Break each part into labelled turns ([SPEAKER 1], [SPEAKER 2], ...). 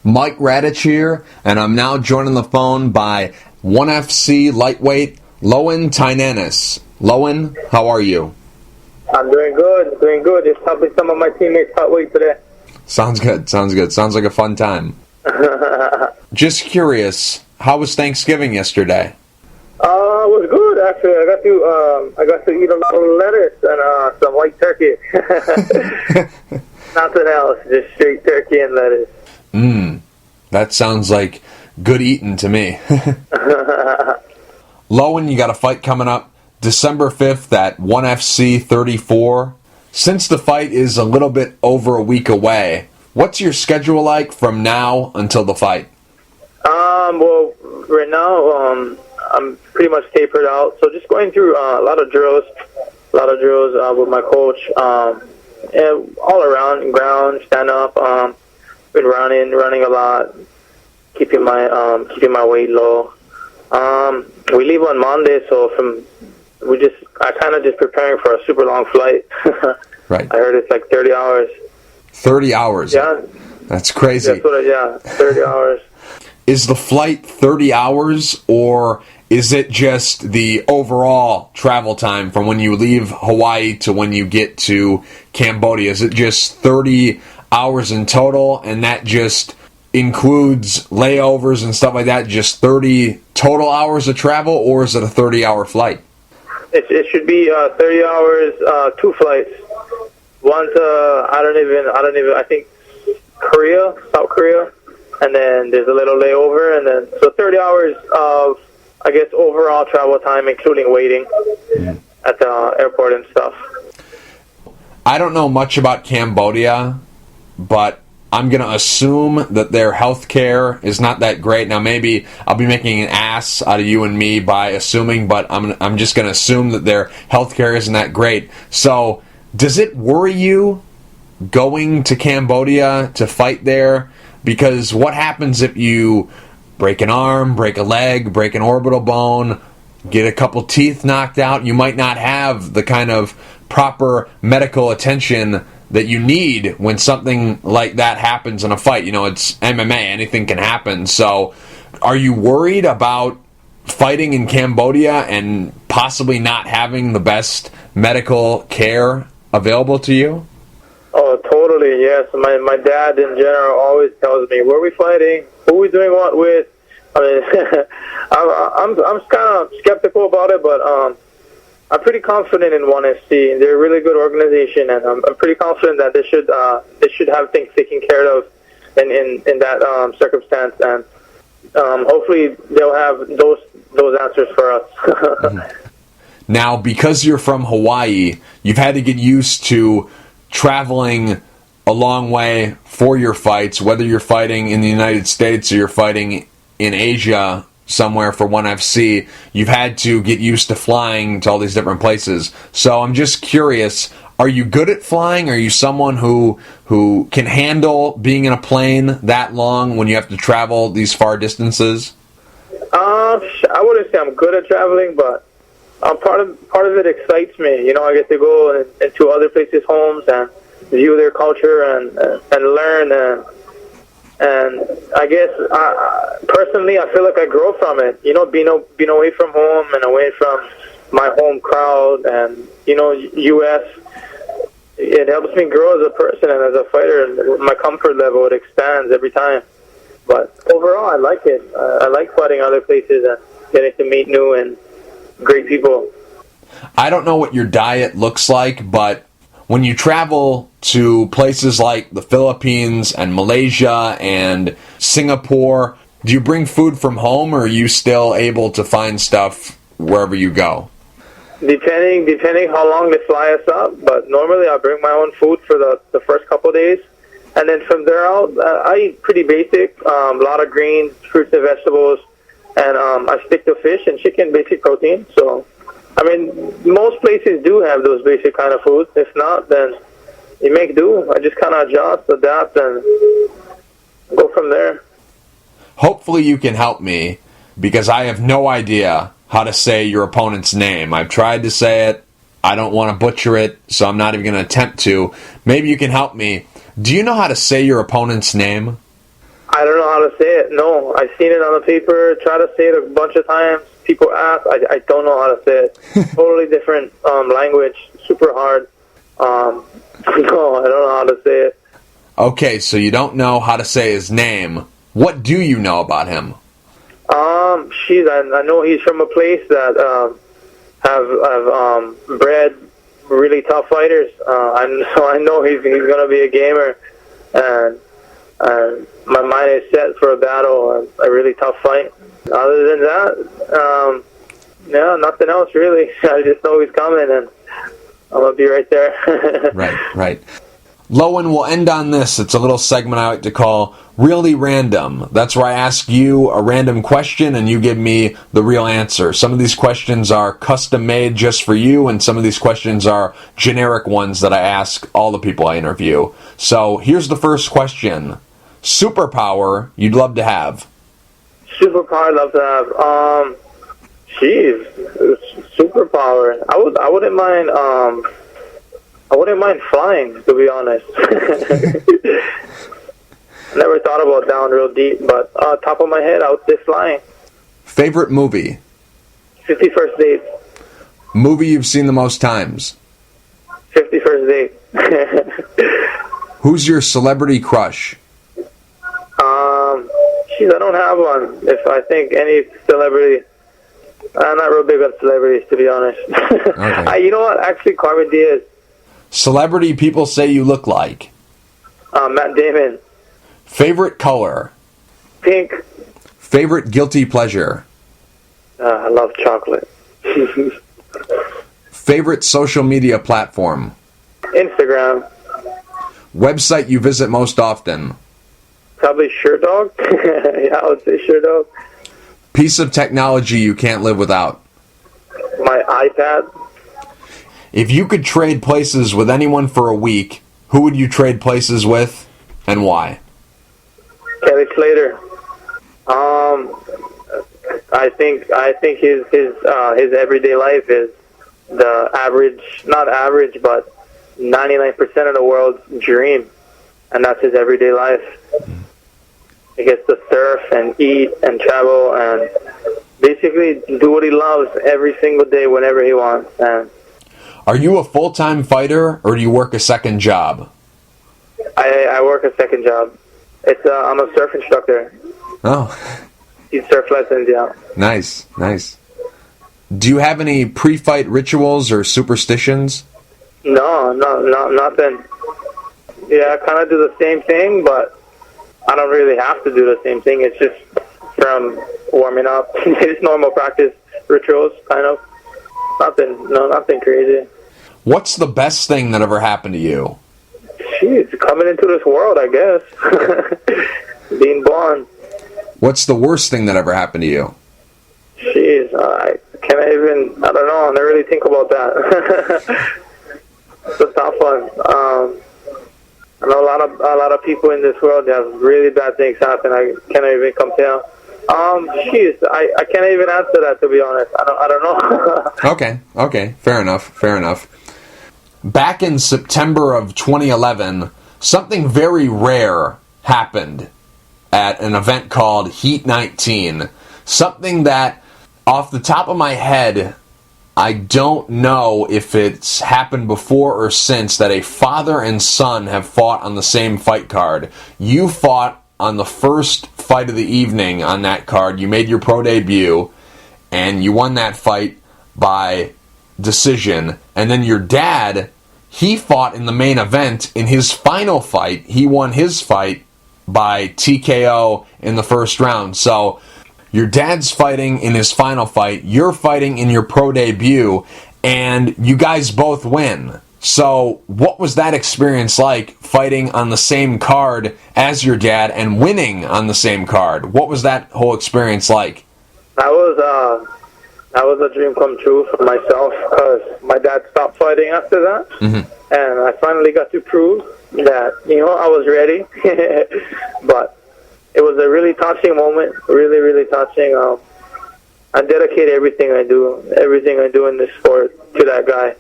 [SPEAKER 1] Mike Radich here, and I'm now joined on the phone by 1FC lightweight Lowen Tynanes. Lowen, how are you?
[SPEAKER 2] I'm doing good. Just helping some of my teammates cut weight today.
[SPEAKER 1] Sounds good. Sounds like a fun time. Just curious, how was Thanksgiving yesterday?
[SPEAKER 2] It was good actually. I got to eat a lot of lettuce and some white turkey. Nothing else, just straight turkey and lettuce.
[SPEAKER 1] That sounds like good eating to me. Lowen, you got a fight coming up December 5th at 1FC 34. Since the fight is a little bit over a week away, what's your schedule like from now until the fight?
[SPEAKER 2] Well, right now, I'm pretty much tapered out, so just going through a lot of drills with my coach, and all around, ground, stand up, been running a lot, keeping my weight low. We leave on Monday, so I kind of just preparing for a super long flight.
[SPEAKER 1] Right.
[SPEAKER 2] I heard it's like 30 hours.
[SPEAKER 1] 30 hours?
[SPEAKER 2] Yeah.
[SPEAKER 1] That's crazy.
[SPEAKER 2] 30 hours.
[SPEAKER 1] Is the flight 30 hours, or is it just the overall travel time from when you leave Hawaii to when you get to Cambodia? Is it just 30 hours in total, and that just includes layovers and stuff like that, just 30 total hours of travel, or is it a 30-hour flight?
[SPEAKER 2] It should be 30 hours, 2 flights. One to, I think South Korea, and then there's a little layover, and then, so 30 hours of, I guess, overall travel time, including waiting at the airport and stuff.
[SPEAKER 1] I don't know much about Cambodia, but I'm going to assume that their health care is not that great. Now, maybe I'll be making an ass out of you and me by assuming, but I'm just going to assume that their health care isn't that great. So, does it worry you going to Cambodia to fight there? Because what happens if you break an arm, break a leg, break an orbital bone, get a couple teeth knocked out? You might not have the kind of proper medical attention that you need when something like that happens in a fight. You know, it's MMA, anything can happen. So, are you worried about fighting in Cambodia and possibly not having the best medical care available to you?
[SPEAKER 2] Oh, totally, yes. My dad, in general, always tells me, where are we fighting? Who are we doing what with? I mean, I'm kind of skeptical about it, but I'm pretty confident in 1FC. They're a really good organization, and I'm pretty confident that they should have things taken care of in that circumstance, and hopefully they'll have those answers for us.
[SPEAKER 1] Now, because you're from Hawaii, you've had to get used to traveling a long way for your fights, whether you're fighting in the United States or you're fighting in Asia somewhere for 1FC. You've had to get used to flying to all these different places. So I'm just curious, are you good at flying? Are you someone who can handle being in a plane that long when you have to travel these far distances?
[SPEAKER 2] I wouldn't say I'm good at traveling, but part of it excites me. You know, I get to go into other places' homes and view their culture and learn, and I guess personally I feel like I grow from it. You know, being away from home and away from my home crowd and, you know, U.S., it helps me grow as a person and as a fighter, and my comfort level, it expands every time. But overall, I like it. I like fighting other places and getting to meet new and great people.
[SPEAKER 1] I don't know what your diet looks like, but when you travel to places like the Philippines and Malaysia and Singapore, do you bring food from home, or are you still able to find stuff wherever you go?
[SPEAKER 2] Depending how long they fly us up, but normally I bring my own food for the first couple of days, and then from there out, I eat pretty basic, a lot of greens, fruits and vegetables, and I stick to fish and chicken, basic protein. So, I mean, most places do have those basic kind of foods. If not, then you make do. I just kind of adjust, adapt, and go from there.
[SPEAKER 1] Hopefully you can help me, because I have no idea how to say your opponent's name. I've tried to say it. I don't want to butcher it, so I'm not even going to attempt to. Maybe you can help me. Do you know how to say your opponent's name?
[SPEAKER 2] I don't know how to say it. No, I've seen it on the paper. Try to say it a bunch of times. People ask. I don't know how to say it. Totally different language. Super hard. No, I don't know how to say it.
[SPEAKER 1] Okay, so you don't know how to say his name. What do you know about him?
[SPEAKER 2] I know he's from a place that have bred really tough fighters. I know he's gonna be a gamer, and my mind is set for a battle, a really tough fight. Other than that, no, nothing else really. I just know he's coming, and I'm gonna be right there.
[SPEAKER 1] Right. Lowen, we'll end on this. It's a little segment I like to call Really Random. That's where I ask you a random question and you give me the real answer. Some of these questions are custom made just for you, and some of these questions are generic ones that I ask all the people I interview. So here's the first question. Superpower you'd love to have?
[SPEAKER 2] Superpower I'd love to have. Superpower. I wouldn't mind flying, to be honest. Never thought about down real deep, but top of my head, I would say flying.
[SPEAKER 1] Favorite movie?
[SPEAKER 2] 50 First Dates.
[SPEAKER 1] Movie you've seen the most times?
[SPEAKER 2] 50 First Dates.
[SPEAKER 1] Who's your celebrity crush?
[SPEAKER 2] I don't have one. If I think any celebrity, I'm not real big on celebrities, to be honest.
[SPEAKER 1] Okay.
[SPEAKER 2] You know what? Actually, Carmen Diaz.
[SPEAKER 1] Celebrity people say you look like?
[SPEAKER 2] Matt Damon.
[SPEAKER 1] Favorite color?
[SPEAKER 2] Pink.
[SPEAKER 1] Favorite guilty pleasure?
[SPEAKER 2] I love chocolate.
[SPEAKER 1] Favorite social media platform?
[SPEAKER 2] Instagram.
[SPEAKER 1] Website you visit most often?
[SPEAKER 2] Probably SureDog. Yeah, I would say SureDog.
[SPEAKER 1] Piece of technology you can't live without?
[SPEAKER 2] My iPad.
[SPEAKER 1] If you could trade places with anyone for a week, who would you trade places with and why?
[SPEAKER 2] Kelly Slater. I think his everyday life is the average, not average, but 99% of the world's dream, and that's his everyday life. He gets to surf and eat and travel and basically do what he loves every single day whenever he wants. And
[SPEAKER 1] are you a full-time fighter or do you work a second job?
[SPEAKER 2] I work a second job. I'm a surf instructor.
[SPEAKER 1] Oh.
[SPEAKER 2] Teach surf lessons, yeah.
[SPEAKER 1] Nice. Do you have any pre-fight rituals or superstitions?
[SPEAKER 2] No, nothing. Yeah, I kind of do the same thing, but I don't really have to do the same thing. It's just from warming up. It's normal practice rituals, kind of. Nothing crazy.
[SPEAKER 1] What's the best thing that ever happened to you?
[SPEAKER 2] Jeez, coming into this world, I guess. Being born.
[SPEAKER 1] What's the worst thing that ever happened to you?
[SPEAKER 2] Jeez, I don't know. I never really think about that. It's a tough one. I know a lot of people in this world have really bad things happen. I can't even compare. I can't even answer that, to be honest. I don't know.
[SPEAKER 1] Okay. Fair enough. Back in September of 2011, something very rare happened at an event called Heat 19. Something that, off the top of my head, I don't know if it's happened before or since, that a father and son have fought on the same fight card. You fought on the first fight of the evening on that card. You made your pro debut, and you won that fight by decision. And then your dad, he fought in the main event. In his final fight, he won his fight by TKO in the first round. So your dad's fighting in his final fight, you're fighting in your pro debut, and you guys both win. So what was that experience like, fighting on the same card as your dad and winning on the same card? What was that whole experience like?
[SPEAKER 2] That was a dream come true for myself, because my dad stopped fighting after that. Mm-hmm. And I finally got to prove that, I was ready. But it was a really touching moment, really, really touching. I dedicate everything I do in this sport to that guy.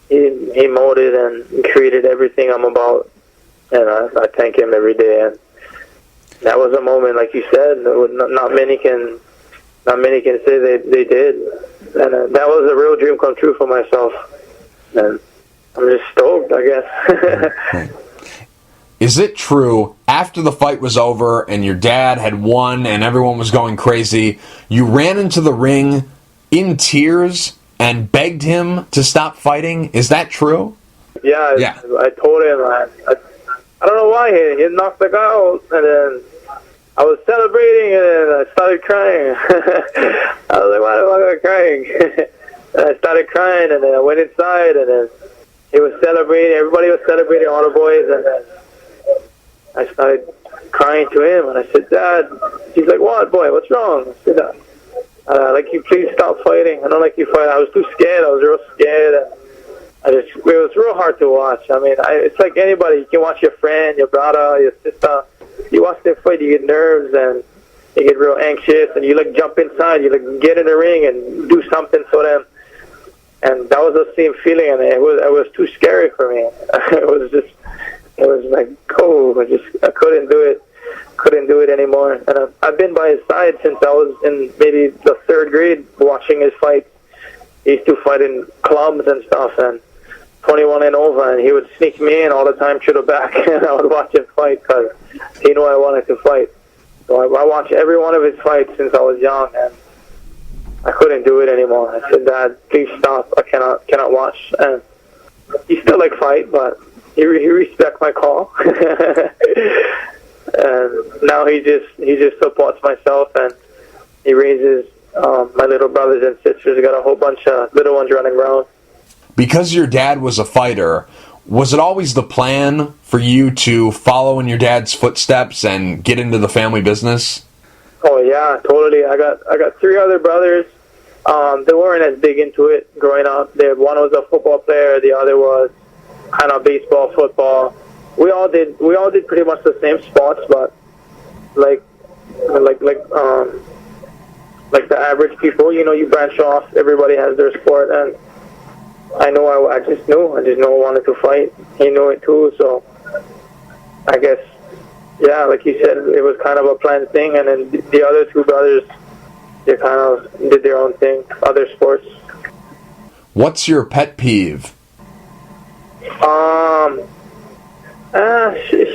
[SPEAKER 2] He molded and created everything I'm about, and I thank him every day. And that was a moment, like you said, not many can say they did, and that was a real dream come true for myself, and I'm just stoked, I guess.
[SPEAKER 1] Is it true, after the fight was over and your dad had won and everyone was going crazy, you ran into the ring in tears and begged him to stop fighting? Is that true?
[SPEAKER 2] Yeah. I told him, I don't know why, he knocked the guy out, and then I was celebrating, and then I started crying. I was like, why am I crying? And I started crying, and then I went inside, and then he was celebrating, everybody was celebrating, all the boys, and then I started crying to him, and I said, Dad, he's like, what, boy, what's wrong? I said, like, you please stop fighting. I don't like you fighting. I was too scared. I was real scared, and it was real hard to watch. I mean, it's like anybody. You can watch your friend, your brother, your sister. You watch them fight, you get nerves, and you get real anxious, and you, like, jump inside. You, like, get in the ring and do something for them. And that was the same feeling, and it was too scary for me. It was like, oh, I couldn't do it anymore. And I've been by his side since I was in maybe the 3rd grade, watching his fight. He used to fight in clubs and stuff, and 21 and over, and he would sneak me in all the time through the back, and I would watch him fight because he knew I wanted to fight. So I watched every one of his fights since I was young, and I couldn't do it anymore. I said, Dad, please stop. I cannot watch. And he still like fight, but he respects my call. And now he just supports myself, and he raises my little brothers and sisters. I got a whole bunch of little ones running around.
[SPEAKER 1] Because your dad was a fighter, was it always the plan for you to follow in your dad's footsteps and get into the family business?
[SPEAKER 2] Oh yeah, totally. I got 3 other brothers. They weren't as big into it growing up. One was a football player, the other was kind of baseball, football. We all did pretty much the same sports, but like the average people, you branch off. Everybody has their sport, and I just knew I wanted to fight. He knew it too, so I guess, yeah, like you said, it was kind of a planned thing. And then the other 2 brothers, they kind of did their own thing, other sports.
[SPEAKER 1] What's your pet peeve?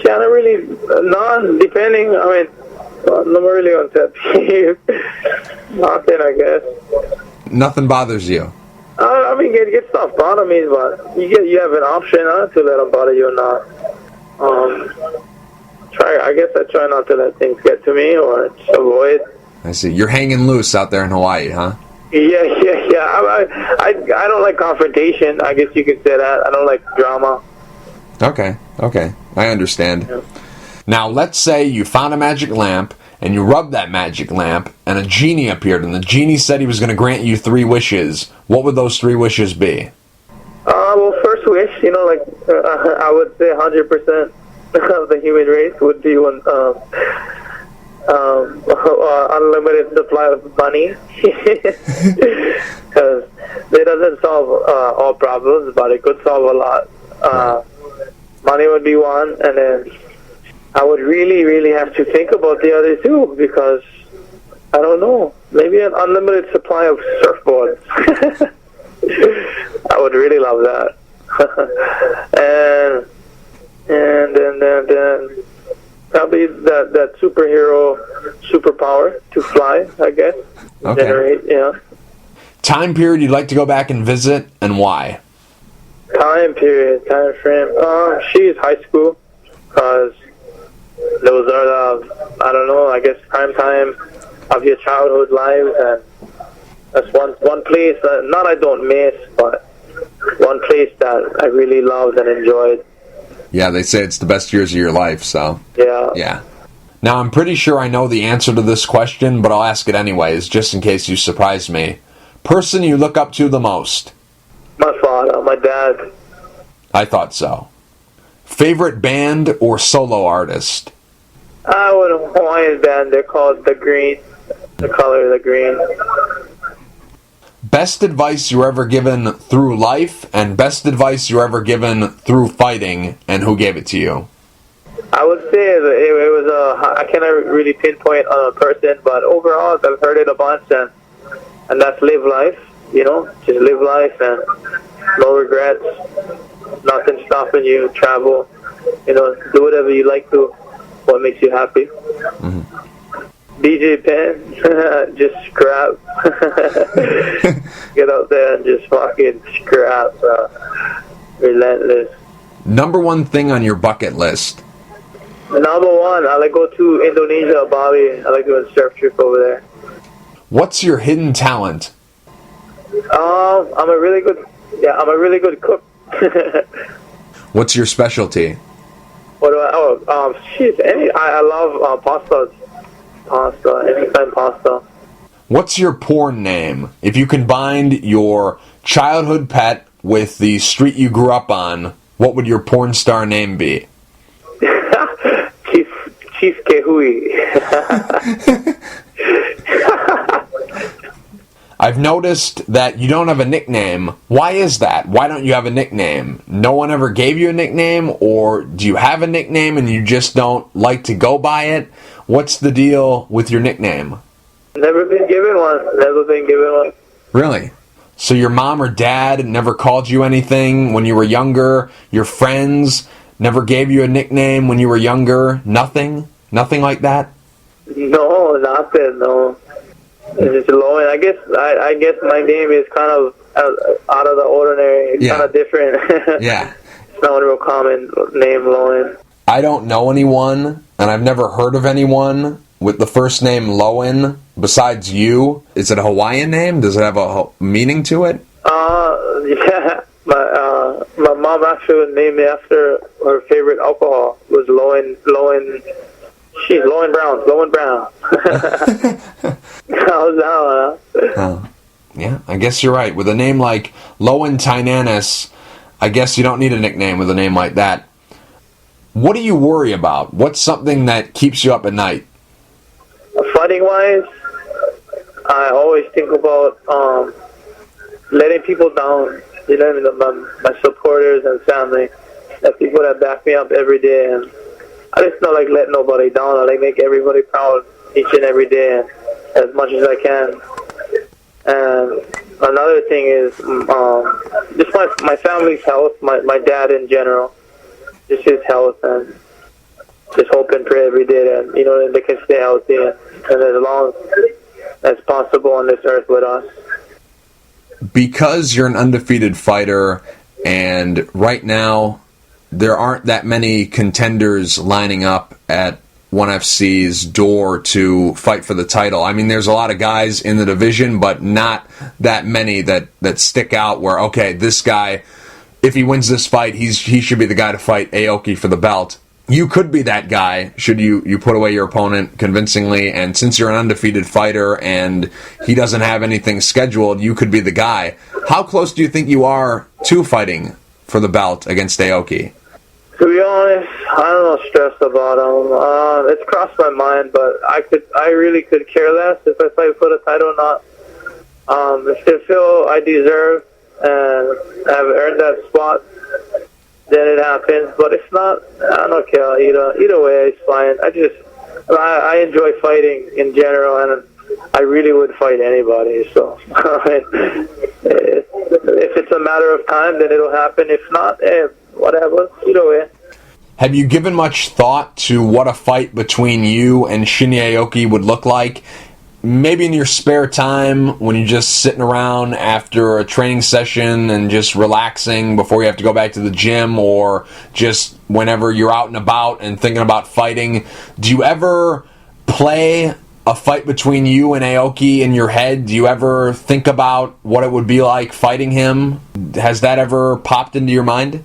[SPEAKER 2] Not really, none, depending, I mean, I'm not really on pet peeve. Nothing, I guess.
[SPEAKER 1] Nothing bothers you?
[SPEAKER 2] I mean, get stuff bother me, but you have an option to let them bother you or not. I try not to let things get to me, or just avoid.
[SPEAKER 1] I see. You're hanging loose out there in Hawaii, huh?
[SPEAKER 2] Yeah. I don't like confrontation. I guess you could say that. I don't like drama.
[SPEAKER 1] Okay. I understand.
[SPEAKER 2] Yeah.
[SPEAKER 1] Now, let's say you found a magic lamp, and you rubbed that magic lamp, and a genie appeared, and the genie said he was going to grant you 3 wishes. What would those 3 wishes be?
[SPEAKER 2] Well, first wish, I would say 100% of the human race would be unlimited supply of money. Because it doesn't solve all problems, but it could solve a lot. Money would be one, and then I would really, really have to think about the other 2, because I don't know, maybe an unlimited supply of surfboards. I would really love that. and then probably that superpower to fly, I guess.
[SPEAKER 1] Okay.
[SPEAKER 2] Generate, yeah.
[SPEAKER 1] Time period you'd like to go back and visit, and why?
[SPEAKER 2] Time frame. She's high school, because those are I guess prime time of your childhood lives, and that's one place that not I don't miss, but one place that I really loved and enjoyed.
[SPEAKER 1] Yeah, they say it's the best years of your life, so.
[SPEAKER 2] Yeah.
[SPEAKER 1] Now, I'm pretty sure I know the answer to this question, but I'll ask it anyways, just in case you surprise me. Person you look up to the most?
[SPEAKER 2] My father, my dad.
[SPEAKER 1] I thought so. Favorite band or solo artist?
[SPEAKER 2] I would a Hawaiian band. They're called The Green. The color of the green.
[SPEAKER 1] Best advice you ever given through life, and best advice you ever given through fighting, and who gave it to you?
[SPEAKER 2] I would say that it was I cannot really pinpoint on a person, but overall I've heard it a bunch, and that's live life, you know, just live life and no regrets, nothing stopping you, travel, you know, do whatever you like to, what makes you happy. DJ Penn, just scrap. Get out there and just fucking scrap, relentless.
[SPEAKER 1] Number one thing on your bucket list?
[SPEAKER 2] Number one, I like go to Indonesia, Bali. I like doing a surf trip over there.
[SPEAKER 1] What's your hidden talent?
[SPEAKER 2] I'm a really good cook.
[SPEAKER 1] What's your specialty?
[SPEAKER 2] What do I love pasta, anytime pasta.
[SPEAKER 1] What's your porn name? If you combined your childhood pet with the street you grew up on, what would your porn star name be?
[SPEAKER 2] Chief Kehui.
[SPEAKER 1] I've noticed that you don't have a nickname. Why is that? Why don't you have a nickname? No one ever gave you a nickname, or do you have a nickname and you just don't like to go by it? What's the deal with your nickname?
[SPEAKER 2] Never been given one.
[SPEAKER 1] Really? So your mom or dad never called you anything when you were younger? Your friends never gave you a nickname when you were younger? Nothing? Nothing like that?
[SPEAKER 2] No, nothing, no. It's just Lowen. I guess my name is kind of out of the ordinary. It's kind of different.
[SPEAKER 1] Yeah.
[SPEAKER 2] It's not a real common name, Lowen.
[SPEAKER 1] I don't know anyone, and I've never heard of anyone with the first name Lowen besides you. Is it a Hawaiian name? Does it have a meaning to it?
[SPEAKER 2] Yeah. My mom actually named me after her favorite alcohol. It was Lowen Brown. How's that, huh?
[SPEAKER 1] Yeah, I guess you're right. With a name like Lowen Tynanes, I guess you don't need a nickname with a name like that. What do you worry about? What's something that keeps you up at night?
[SPEAKER 2] Fighting-wise, I always think about letting people down. You know, my supporters and family, the people that back me up every day, and I just don't like letting nobody down. I like make everybody proud each and every day, as much as I can. And another thing is just my family's health, my dad in general, just his health, and just hope and pray every day that, you know, they can stay healthy and as long as possible on this earth with us.
[SPEAKER 1] Because you're an undefeated fighter, and right now there aren't that many contenders lining up at 1FC's door to fight for the title. I mean, there's a lot of guys in the division, but not that many that stick out where, okay, this guy, if he wins this fight, he should be the guy to fight Aoki for the belt. You could be that guy should you put away your opponent convincingly, and since you're an undefeated fighter and he doesn't have anything scheduled, you could be the guy. How close do you think you are to fighting for the belt against Aoki?
[SPEAKER 2] To be honest, I'm not stressed about him. It's crossed my mind, but I really could care less if I fight for the title or not. If they feel I deserve and I've earned that spot, then it happens. But if not, I don't care. Either way, it's fine. I enjoy fighting in general, and I really would fight anybody. So if it's a matter of time, then it'll happen. If not, whatever. Either way.
[SPEAKER 1] Have you given much thought to what a fight between you and Shinya Aoki would look like? Maybe in your spare time when you're just sitting around after a training session and just relaxing before you have to go back to the gym, or just whenever you're out and about and thinking about fighting. Do you ever play a fight between you and Aoki in your head? Do you ever think about what it would be like fighting him? Has that ever popped into your mind?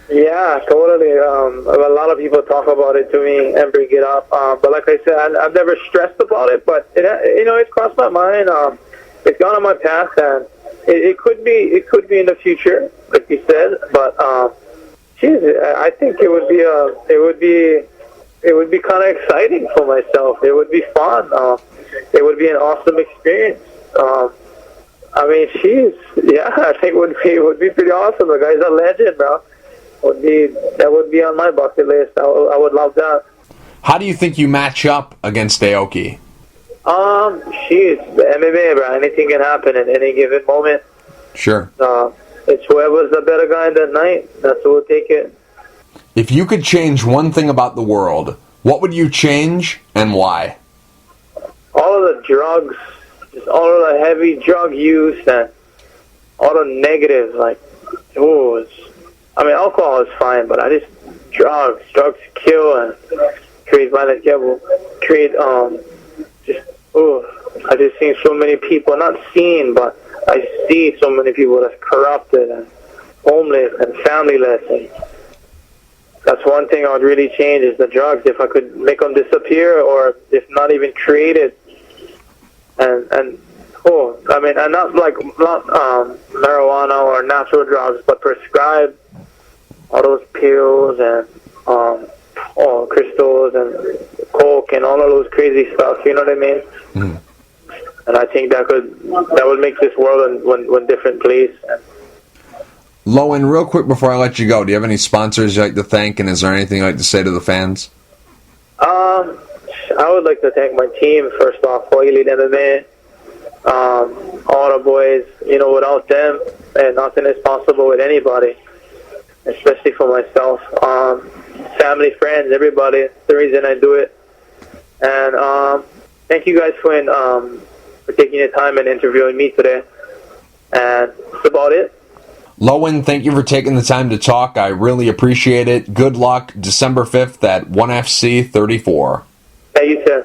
[SPEAKER 2] Yeah, totally. A lot of people talk about it to me and bring it up. But like I said, I've never stressed about it. But it's crossed my mind. It's gone on my path, and it could be in the future, like you said. But I think it would be kind of exciting for myself. It would be fun. It would be an awesome experience. I mean, I think it would be pretty awesome. The guy's a legend, bro. would be on my bucket list. I would love that.
[SPEAKER 1] How do you think you match up against Aoki?
[SPEAKER 2] She's MMA, bro. Anything can happen at any given moment.
[SPEAKER 1] Sure.
[SPEAKER 2] It's whoever's the better guy that night. That's who will take it.
[SPEAKER 1] If you could change one thing about the world, what would you change and why?
[SPEAKER 2] All of the drugs, just all of the heavy drug use and all the negatives, alcohol is fine, but drugs kill and create violent, I just seen so many people, not seen, but I see so many people that's corrupted and homeless and familyless, and that's one thing I would really change is the drugs. If I could make them disappear, or if not even created, and not marijuana or natural drugs, but prescribed all those pills and crystals and coke and all of those crazy stuff. You know what I mean?
[SPEAKER 1] Mm.
[SPEAKER 2] And I think that would make this world one different place.
[SPEAKER 1] Lowen, real quick before I let you go, do you have any sponsors you'd like to thank, and is there anything you'd like to say to the fans?
[SPEAKER 2] I would like to thank my team, first off, for Elite MMA. All the boys, without them, and nothing is possible with anybody, especially for myself. Family, friends, everybody, it's the reason I do it. And thank you guys for taking your time and interviewing me today. And that's about it.
[SPEAKER 1] Lowen, thank you for taking the time to talk. I really appreciate it. Good luck December 5th at 1FC 34.
[SPEAKER 2] Hey, you too.